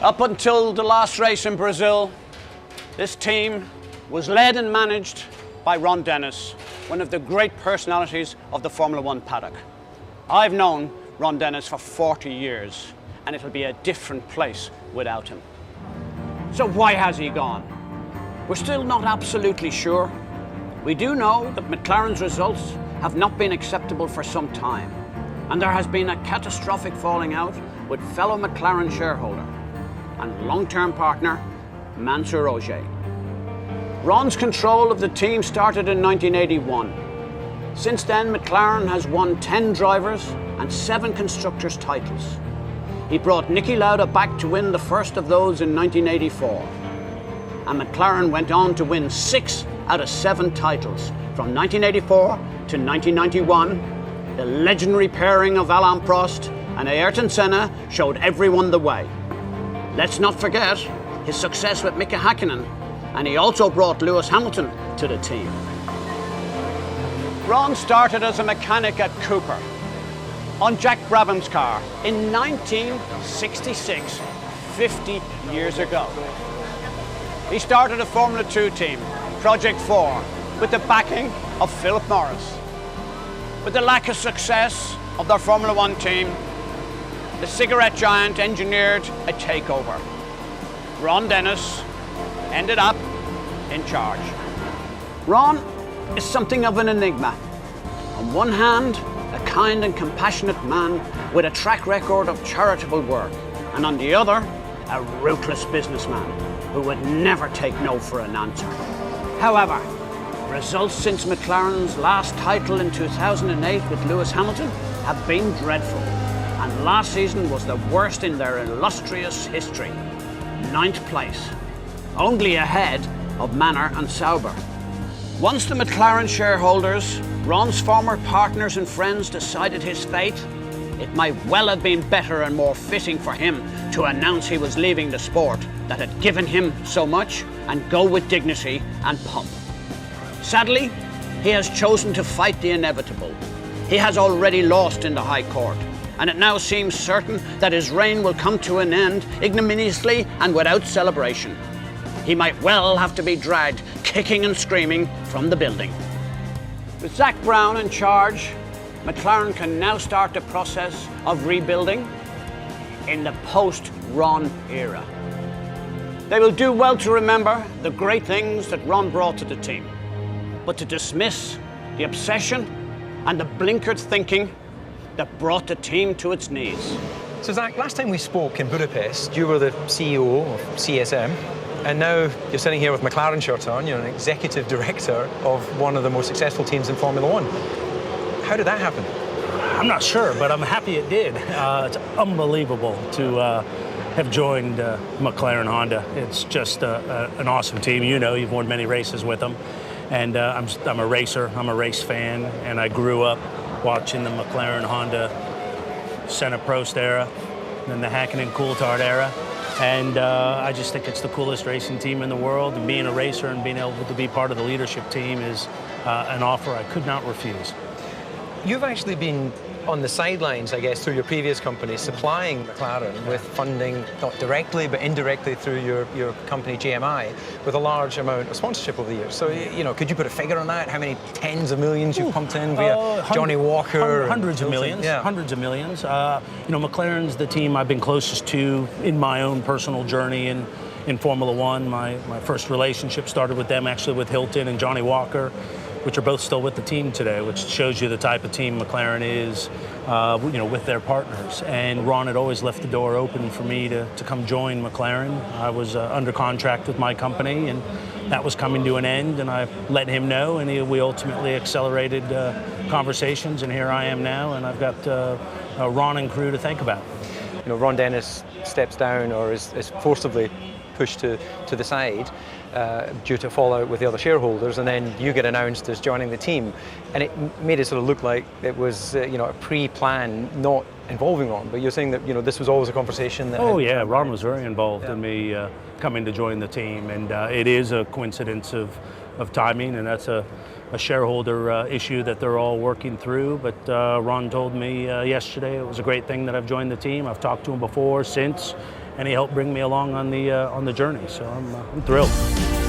Up until the last race in Brazil, this team was led and managed by Ron Dennis, one of the great personalities of the Formula One paddock. I've known Ron Dennis for 40 years, and it'll be a different place without him. So why has he gone? We're still not absolutely sure. We do know that McLaren's results have not been acceptable for some time, and there has been a catastrophic falling out with fellow McLaren shareholder and long-term partner, Mansour Ogier. Ron's control of the team started in 1981. Since then, McLaren has won 10 drivers and 7 constructors' titles. He brought Niki Lauda back to win the first of those in 1984. And McLaren went on to win 6 out of 7 titles. From 1984 to 1991, the legendary pairing of Alain Prost and Ayrton Senna showed everyone the way. Let's not forget his success with Mika Hakkinen, and he also brought Lewis Hamilton to the team. Ron started as a mechanic at Cooper on Jack Brabham's car in 1966, 50 years ago. He started a Formula 2 team, Project 4, with the backing of Philip Morris. With the lack of success of their Formula 1 team, the cigarette giant engineered a takeover. Ron Dennis ended up in charge. Ron is something of an enigma. On one hand, a kind and compassionate man with a track record of charitable work, and on the other, a ruthless businessman who would never take no for an answer. However, results since McLaren's last title in 2008 with Lewis Hamilton have been dreadful, and last season was the worst in their illustrious history. 9th place, only ahead of Manor and Sauber. Once the McLaren shareholders, Ron's former partners and friends, decided his fate, it might well have been better and more fitting for him to announce he was leaving the sport that had given him so much and go with dignity and pomp. Sadly, he has chosen to fight the inevitable. He has already lost in the High Court, and it now seems certain that his reign will come to an end ignominiously and without celebration. He might well have to be dragged, kicking and screaming, from the building. With Zak Brown in charge, McLaren can now start the process of rebuilding in the post-Ron era. They will do well to remember the great things that Ron brought to the team, but to dismiss the obsession and the blinkered thinking that brought the team to its knees. So Zak, last time we spoke in Budapest, you were the CEO of CSM, and now you're sitting here with McLaren shirt on. You're an executive director of one of the most successful teams in Formula One. How did that happen? I'm not sure, but I'm happy it did. It's unbelievable to have joined McLaren Honda. It's just an awesome team. You know, you've won many races with them. And I'm a racer, I'm a race fan, and I grew up watching the McLaren Honda Senna Prost era, then the Hakkinen Coulthard era. And I just think it's the coolest racing team in the world. And being a racer and being able to be part of the leadership team is an offer I could not refuse. You've actually been on the sidelines, I guess, through your previous company, supplying McLaren with funding, not directly, but indirectly through your company, GMI, with a large amount of sponsorship over the years. So, you know, could you put a figure on that? How many tens of millions you've pumped in via Johnny Walker? Hundreds of millions, yeah. Hundreds of millions. You know, McLaren's the team I've been closest to in my own personal journey in Formula One. My first relationship started with them, actually with Hilton and Johnny Walker, which are both still with the team today, which shows you the type of team McLaren is, you know, with their partners. And Ron had always left the door open for me to come join McLaren. I was under contract with my company, and that was coming to an end, and I let him know, and we ultimately accelerated conversations, and here I am now, and I've got Ron and crew to think about. You know, Ron Dennis steps down or is forcibly pushed to the side due to fallout with the other shareholders, and then you get announced as joining the team, and it made it sort of look like it was you know, a pre-plan, not involving Ron. But you're saying that, you know, this was always a conversation that Ron was very involved in me coming to join the team, and it is a coincidence of timing, and that's a shareholder issue that they're all working through. But Ron told me yesterday it was a great thing that I've joined the team. I've talked to him before, since, and he helped bring me along on the journey. So I'm thrilled.